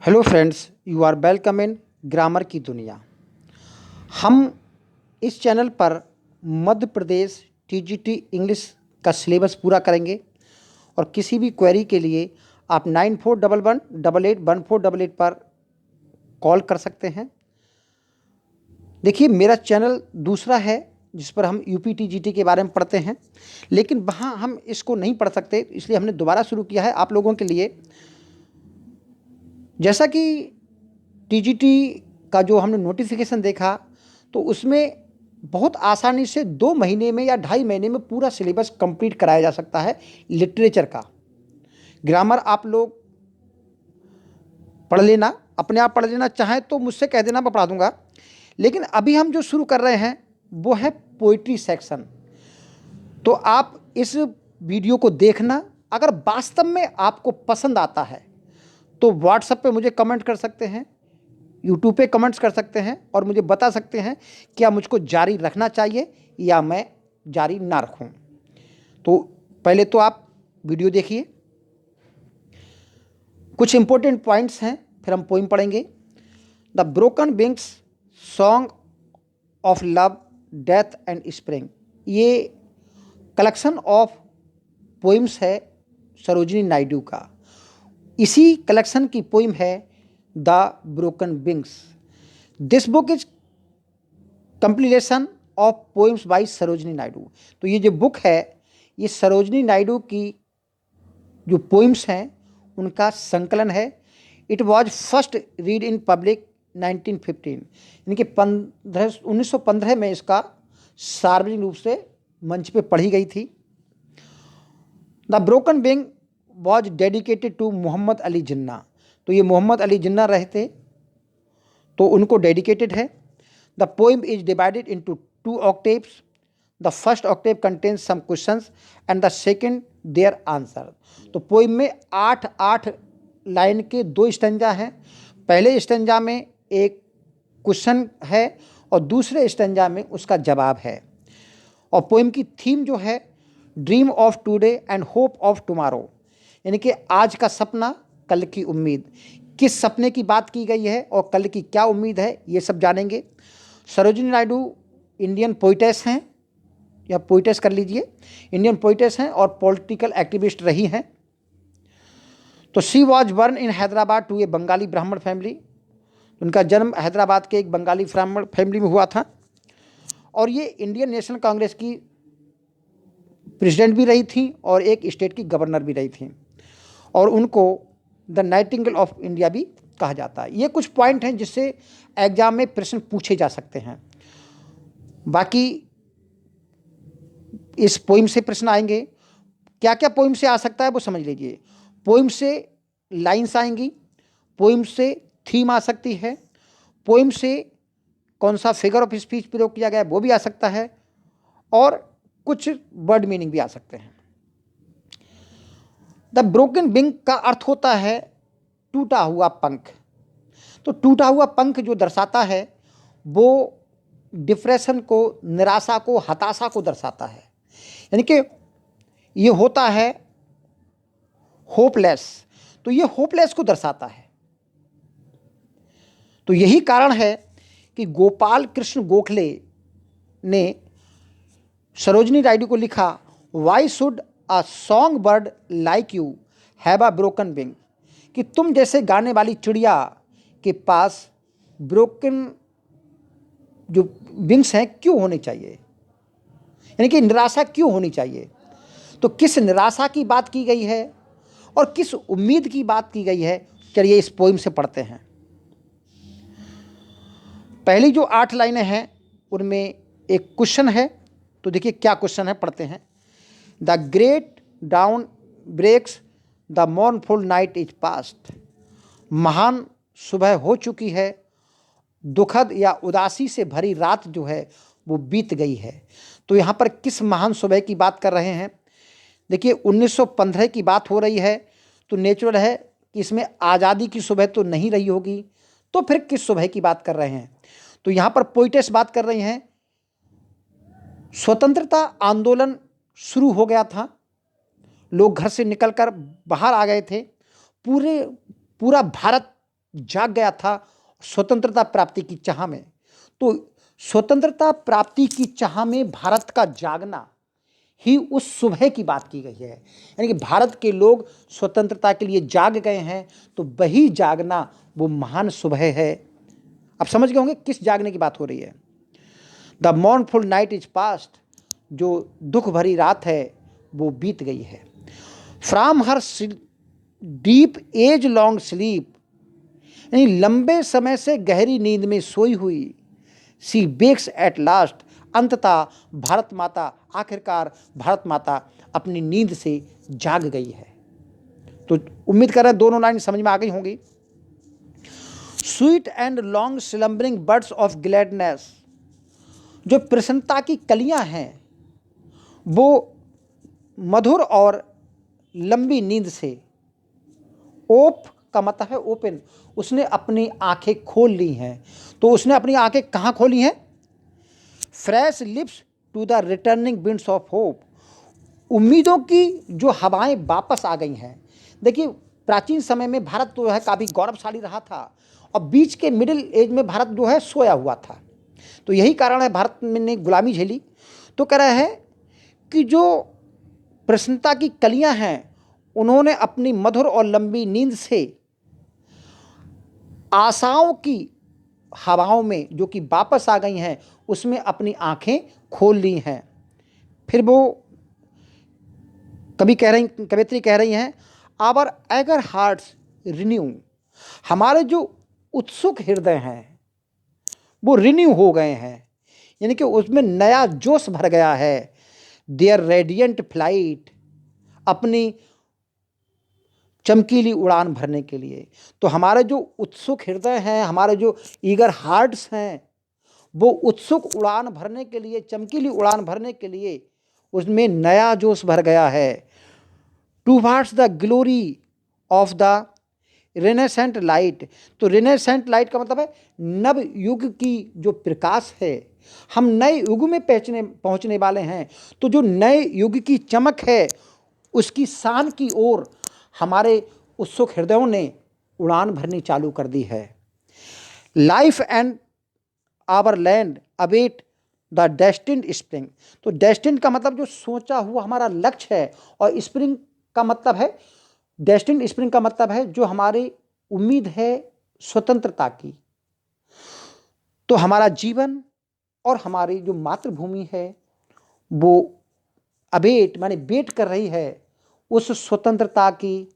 Hello friends, you are welcome in grammar की दुनिया। हम इस चैनल पर मध्य प्रदेश टीजीटी इंग्लिश का सिलेबस पूरा करेंगे और किसी भी क्वेरी के लिए आप 9411881488 पर कॉल कर सकते हैं। देखिए, मेरा चैनल दूसरा है जिस पर हम यूपी टीजीटी के बारे में पढ़ते हैं, लेकिन वहाँ हम इसको नहीं पढ़ सकते, इसलिए हमने दोबारा शुरू किया है आप लोगों के लिए। जैसा कि टीजीटी का जो हमने नोटिफिकेशन देखा तो उसमें बहुत आसानी से 2 महीने में या 2.5 महीने में पूरा सिलेबस कंप्लीट कराया जा सकता है लिटरेचर का। ग्रामर आप लोग पढ़ लेना, अपने आप पढ़ लेना, चाहें तो मुझसे कह देना, मैं पढ़ा दूंगा। लेकिन अभी हम जो शुरू कर रहे हैं वो है पोइट्री सेक्शन। तो आप इस वीडियो को देखना, अगर वास्तव में आपको पसंद आता है तो व्हाट्सएप पे मुझे कमेंट कर सकते हैं, यूट्यूब पे कमेंट्स कर सकते हैं और मुझे बता सकते हैं क्या मुझको जारी रखना चाहिए या मैं जारी ना रखूं। तो पहले तो आप वीडियो देखिए, कुछ इंपॉर्टेंट पॉइंट्स हैं, फिर हम पोइम पढ़ेंगे। The broken wings, song of love, death and spring, ये कलेक्शन ऑफ पोइम्स है सरोजिनी नायडू का। इसी कलेक्शन की पोइम है the broken wings. This book is compilation of poems by Sarojini Naidu. तो ये जो बुक है ये सरोजिनी नायडू की जो पोइम्स हैं उनका संकलन है। It was first read in public 1915, यानी कि 1915 में इसका सार्वजनिक रूप से मंच पे पढ़ी गई थी। The broken wing was dedicated to Mohammad Ali Jinnah. तो ये मोहम्मद अली जिन्ना रहे थे तो उनको डेडिकेटेड है। The poem is divided into 2 octaves. The first octave contains some questions and the second their answer. तो पोइम में 8 लाइन के 2 स्टैंजा हैं। पहले स्टैंजा में एक क्वेश्चन है और दूसरे स्टैंजा में उसका जवाब है। और पोइम की थीम जो है dream of today and hope of tomorrow, यानी कि आज का सपना, कल की उम्मीद। किस सपने की बात की गई है और कल की क्या उम्मीद है ये सब जानेंगे। सरोजिनी नायडू इंडियन पोइटेस हैं, या पोइटेस कर लीजिए, इंडियन पोइटेस हैं और पॉलिटिकल एक्टिविस्ट रही हैं। तो she was born in Hyderabad to a Bengali Brahmin family. उनका जन्म हैदराबाद के एक बंगाली ब्राह्मण फैमिली में हुआ था और ये इंडियन नेशनल कांग्रेस की प्रेसिडेंट भी रही थी और एक स्टेट की गवर्नर भी रही थी और उनको द नाइटिंगेल ऑफ इंडिया भी कहा जाता है। ये कुछ पॉइंट हैं जिससे एग्जाम में प्रश्न पूछे जा सकते हैं। बाकी इस पोइम से प्रश्न आएंगे, क्या क्या पोइम से आ सकता है वो समझ लीजिए। पोइम से लाइन्स आएंगी, पोइम से थीम आ सकती है, पोइम से कौन सा फिगर ऑफ स्पीच प्रयोग किया गया है वो भी आ सकता है और कुछ वर्ड मीनिंग भी आ सकते हैं। द ब्रोकन विंग का अर्थ होता है टूटा हुआ पंख। तो टूटा हुआ पंख जो दर्शाता है वो डिप्रेशन को, निराशा को, हताशा को दर्शाता है, यानी कि ये होता है होपलेस, तो ये होपलेस को दर्शाता है। तो यही कारण है कि गोपाल कृष्ण गोखले ने सरोजिनी नायडू को लिखा, why should a song bird like you have a broken wing, कि तुम जैसे गाने वाली चिड़िया के पास ब्रोकन जो विंग्स हैं क्यों होने चाहिए, यानी कि निराशा क्यों होनी चाहिए। तो किस निराशा की बात की गई है और किस उम्मीद की बात की गई है, चलिए इस पोइम से पढ़ते हैं। पहली जो 8 लाइनें हैं उनमें एक क्वेश्चन है, तो देखिए क्या क्वेश्चन है, पढ़ते हैं। The great dawn breaks, the mournful night is past. महान सुबह हो चुकी है, दुखद या उदासी से भरी रात जो है वो बीत गई है। तो यहाँ पर किस महान सुबह की बात कर रहे हैं। देखिए 1915 की बात हो रही है तो नेचुरल है कि इसमें आज़ादी की सुबह तो नहीं रही होगी, तो फिर किस सुबह की बात कर रहे हैं। तो यहाँ पर पोइटेस बात कर रही हैं, स्वतंत्रता आंदोलन शुरू हो गया था, लोग घर से निकलकर बाहर आ गए थे, पूरा भारत जाग गया था स्वतंत्रता प्राप्ति की चाह में। तो स्वतंत्रता प्राप्ति की चाह में भारत का जागना ही उस सुबह की बात की गई है, यानी कि भारत के लोग स्वतंत्रता के लिए जाग गए हैं, तो वही जागना वो महान सुबह है। अब समझ गए होंगे किस जागने की बात हो रही है। The mournful night is past, जो दुख भरी रात है वो बीत गई है। From her deep age long sleep, यानी लंबे समय से गहरी नींद में सोई हुई, सी बेक्स एट लास्ट, अंततः भारत माता, आखिरकार भारत माता अपनी नींद से जाग गई है। तो उम्मीद कर रहे हैं दोनों लाइन समझ में आ गई होंगी। Sweet and long slumbering birds of gladness, जो प्रसन्नता की कलियां हैं वो मधुर और लंबी नींद से, ओप का मतलब है ओपन, उसने अपनी आंखें खोल ली हैं। तो उसने अपनी आंखें कहाँ खोली हैं? Fresh lips to the returning winds of hope, उम्मीदों की जो हवाएं वापस आ गई हैं। देखिए प्राचीन समय में भारत जो है काफ़ी गौरवशाली रहा था और बीच के मिडिल एज में भारत जो है सोया हुआ था। तो यही कारण है भारत ने गुलामी झेली। तो कह रहे हैं कि जो प्रसन्नता की कलियां हैं उन्होंने अपनी मधुर और लंबी नींद से आशाओं की हवाओं में जो कि वापस आ गई हैं उसमें अपनी आंखें खोल ली हैं। फिर वो कवियत्री कह रही हैं, आवर एगर हार्ट्स रिन्यू, हमारे जो उत्सुक हृदय हैं वो रिन्यू हो गए हैं, यानी कि उसमें नया जोश भर गया है। देयर रेडियंट फ्लाइट, अपनी चमकीली उड़ान भरने के लिए। तो हमारे जो उत्सुक हृदय हैं, हमारे जो ईगर हार्ट्स हैं, वो उत्सुक उड़ान भरने के लिए, चमकीली उड़ान भरने के लिए उसमें नया जोश भर गया है। Towards the glory of the renascent light, तो रेनेसेंट लाइट का मतलब है नव युग की जो प्रकाश है, हम नए युग में पहुंचने वाले हैं। तो जो नए युग की चमक है उसकी शान की ओर हमारे उत्सुक हृदयों ने उड़ान भरनी चालू कर दी है। Life and our land await the destined spring, तो डेस्टिन्ड का मतलब जो सोचा हुआ हमारा लक्ष्य है, और स्प्रिंग का मतलब है, डेस्टिन्ड स्प्रिंग का मतलब है जो हमारी उम्मीद है स्वतंत्रता की। तो हमारा जीवन और हमारी जो मातृभूमि है वो अवेट माने वेट कर रही है उस स्वतंत्रता की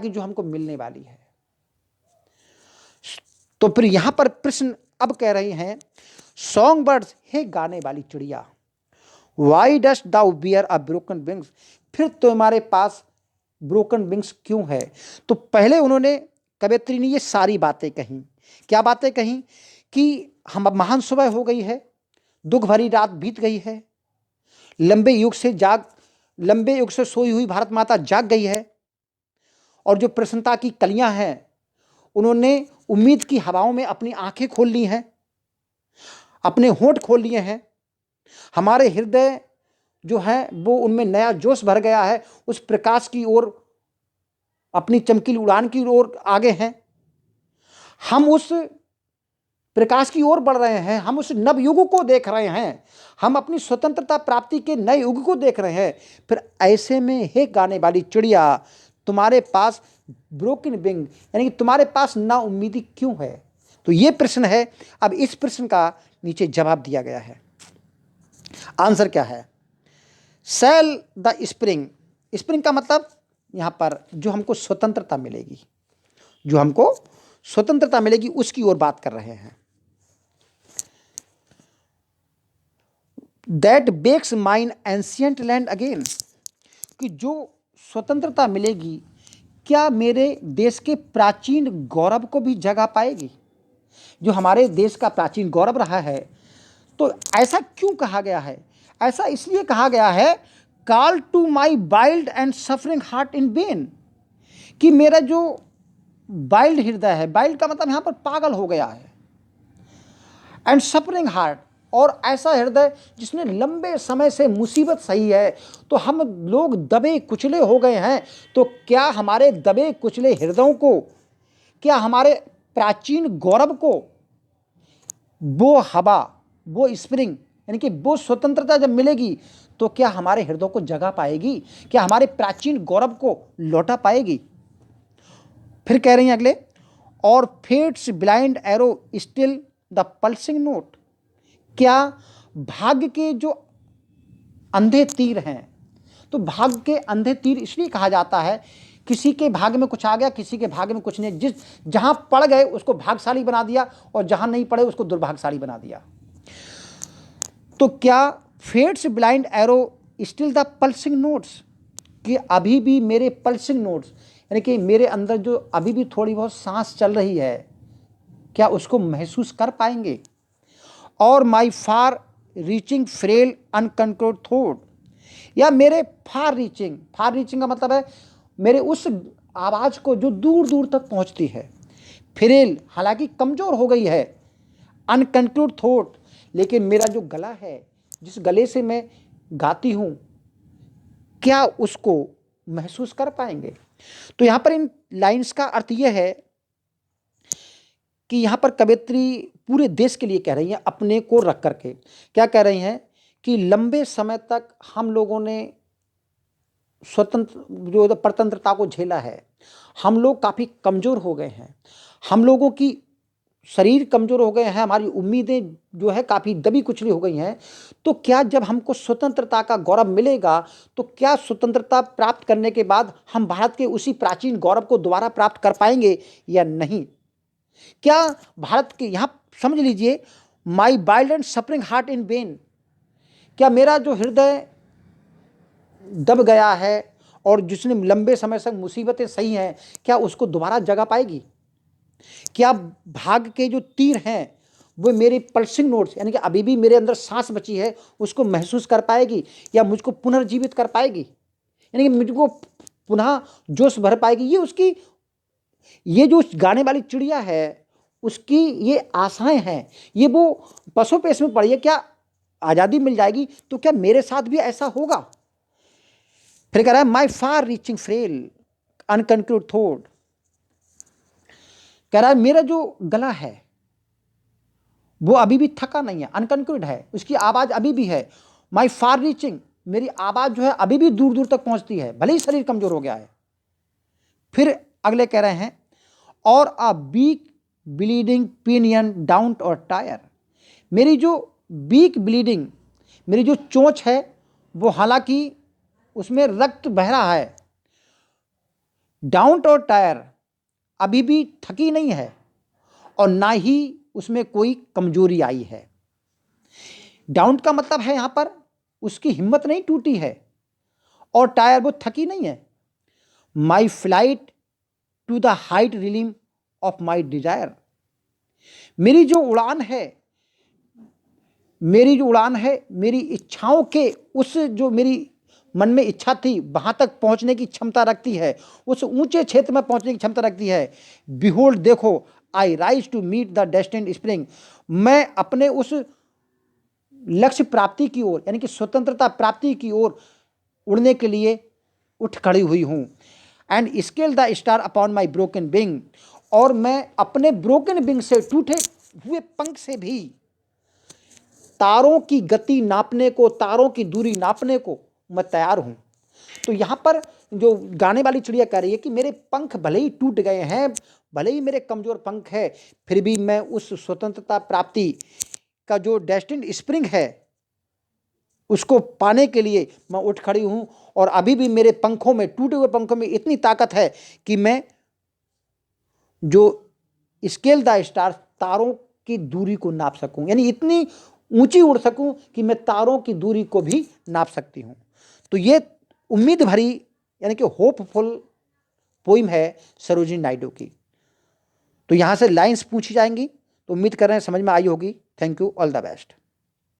जो हमको मिलने वाली है। तो फिर यहां पर प्रश्न अब कह रहे हैं, सॉन्ग बर्ड्स, हे गाने वाली चिड़िया, why dost thou bear a broken wings, फिर तुम्हारे पास ब्रोकन विंग्स क्यों है? तो पहले उन्होंने, कवयित्री ने ये सारी बातें कही। क्या बातें कही? कि हम अब महान सुबह हो गई है, दुख भरी रात बीत गई है, लंबे युग से सोई हुई भारत माता जाग गई है, और जो प्रसन्नता की कलियां हैं उन्होंने उम्मीद की हवाओं में अपनी आंखें खोल ली हैं, अपने होंठ खोल लिए हैं, हमारे हृदय जो है वो उनमें नया जोश भर गया है, उस प्रकाश की ओर, अपनी चमकीली उड़ान की ओर आगे हैं। हम उस प्रकाश की ओर बढ़ रहे हैं, हम उस नव युग को देख रहे हैं, हम अपनी स्वतंत्रता प्राप्ति के नए युग को देख रहे हैं। फिर ऐसे में हे गाने वाली चिड़िया, तुम्हारे पास ब्रोकन विंग, यानी कि तुम्हारे पास ना उम्मीदी क्यों है? तो ये प्रश्न है। अब इस प्रश्न का नीचे जवाब दिया गया है। आंसर क्या है? सेल द स्प्रिंग, स्प्रिंग का मतलब यहां पर जो हमको स्वतंत्रता मिलेगी, जो हमको स्वतंत्रता मिलेगी उसकी ओर बात कर रहे हैं। That becks mine ancient land again, कि जो स्वतंत्रता मिलेगी क्या मेरे देश के प्राचीन गौरव को भी जगा पाएगी, जो हमारे देश का प्राचीन गौरव रहा है। तो ऐसा क्यों कहा गया है? ऐसा इसलिए कहा गया है, call to my wild and suffering heart in vain, कि मेरा जो वाइल्ड हृदय है, वाइल्ड का मतलब यहां पर पागल हो गया है, एंड सफरिंग हार्ट, और ऐसा हृदय जिसने लंबे समय से मुसीबत सही है। तो हम लोग दबे कुचले हो गए हैं, तो क्या हमारे दबे कुचले हृदयों को, क्या हमारे प्राचीन गौरव को वो हवा, वो स्प्रिंग, यानी कि वो स्वतंत्रता जब मिलेगी तो क्या हमारे हृदय को जगा पाएगी, क्या हमारे प्राचीन गौरव को लौटा पाएगी। फिर कह रही हैं अगले, और fate's blind arrow still the pulsing note. क्या भाग्य के जो अंधे तीर हैं, तो भाग्य के अंधे तीर इसलिए कहा जाता है, किसी के भाग्य में कुछ आ गया, किसी के भाग्य में कुछ नहीं, जिस जहां पड़ गए उसको भाग्यशाली बना दिया और जहां नहीं पड़े उसको दुर्भाग्यशाली बना दिया। तो क्या fate's blind arrow still the pulsing notes, कि अभी भी मेरे पल्सिंग नोट्स, यानी कि मेरे अंदर जो अभी भी थोड़ी बहुत सांस चल रही है, क्या उसको महसूस कर पाएंगे। और my far reaching frail uncontrolled thought, या मेरे फार रीचिंग का मतलब है मेरे उस आवाज़ को जो दूर दूर तक पहुंचती है, फ्रेल हालांकि कमज़ोर हो गई है, अनकंट्रोल्ड थॉट, लेकिन मेरा जो गला है, जिस गले से मैं गाती हूँ, क्या उसको महसूस कर पाएंगे। तो यहाँ पर इन लाइंस का अर्थ यह है कि यहाँ पर कवयित्री पूरे देश के लिए कह रही हैं, अपने को रख करके क्या कह रही हैं कि लंबे समय तक हम लोगों ने स्वतंत्र जो परतंत्रता को झेला है, हम लोग काफ़ी कमज़ोर हो गए हैं, हम लोगों की शरीर कमज़ोर हो गए हैं, हमारी उम्मीदें जो है काफ़ी दबी कुचली हो गई हैं। तो क्या जब हमको स्वतंत्रता का गौरव मिलेगा, तो क्या स्वतंत्रता प्राप्त करने के बाद हम भारत के उसी प्राचीन गौरव को दोबारा प्राप्त कर पाएंगे या नहीं। क्या भारत के, यहाँ समझ लीजिए, my wild and suffering heart in vain, क्या मेरा जो हृदय दब गया है और जिसने लंबे समय से मुसीबतें सही हैं, क्या उसको दोबारा जगा पाएगी। क्या भाग्य के जो तीर हैं वो मेरे पल्सिंग नोट्स, यानी कि अभी भी मेरे अंदर सांस बची है, उसको महसूस कर पाएगी या मुझको पुनर्जीवित कर पाएगी, यानी कि मुझको पुनः जोश भर पाएगी। ये उसकी, ये जो गाने वाली चिड़िया है उसकी ये आशाएं हैं, ये वो पशु पेश में पड़ी है, क्या आज़ादी मिल जाएगी तो क्या मेरे साथ भी ऐसा होगा। फिर कह रहा है माई फार रीचिंग फ्रेल अनकंक्लूड थॉट, कह रहा है मेरा जो गला है वो अभी भी थका नहीं है, अनकंक्लूड है, उसकी आवाज़ अभी भी है। माई फार रीचिंग, मेरी आवाज़ जो है अभी भी दूर दूर तक पहुंचती है, भले ही शरीर कमज़ोर हो गया है। फिर अगले कह रहे हैं, और a weak bleeding pinion down और टायर, मेरी जो वीक ब्लीडिंग, मेरी जो चोंच है वो हालांकि उसमें रक्त बह रहा है, डाउन और टायर अभी भी थकी नहीं है और ना ही उसमें कोई कमजोरी आई है। डाउन का मतलब है यहाँ पर उसकी हिम्मत नहीं टूटी है और टायर वो थकी नहीं है। My flight to the height realm of my desire, मेरी जो उड़ान है, मेरी इच्छाओं के उस, जो मेरी मन में इच्छा थी वहां तक पहुंचने की क्षमता रखती है, उस ऊंचे क्षेत्र में पहुंचने की क्षमता रखती है। बिहोल्ड, देखो, I rise to meet the destined spring, मैं अपने उस लक्ष्य प्राप्ति की ओर, यानी कि स्वतंत्रता प्राप्ति की ओर उड़ने के लिए उठ खड़ी हुई हूँ। And scale the star upon my broken wing, और मैं अपने ब्रोकन विंग से, टूटे हुए पंख से भी तारों की गति नापने को, तारों की दूरी नापने को मैं तैयार हूँ। तो यहाँ पर जो गाने वाली चिड़िया कह रही है कि मेरे पंख भले ही टूट गए हैं, भले ही मेरे कमज़ोर पंख है, फिर भी मैं उस स्वतंत्रता प्राप्ति का जो डेस्टिन्ड स्प्रिंग है उसको पाने के लिए मैं उठ खड़ी हूँ। और अभी भी मेरे पंखों में, टूटे हुए पंखों में इतनी ताकत है कि मैं जो स्केल द स्टार, तारों की दूरी को नाप सकूं, यानी इतनी ऊंची उड़ सकूं कि मैं तारों की दूरी को भी नाप सकती हूं। तो ये उम्मीद भरी, यानी कि होपफुल पोइम है सरोजिनी नायडू की। तो यहाँ से लाइंस पूछी जाएंगी, तो उम्मीद कर रहे हैं समझ में आई होगी। Thank you, all the best.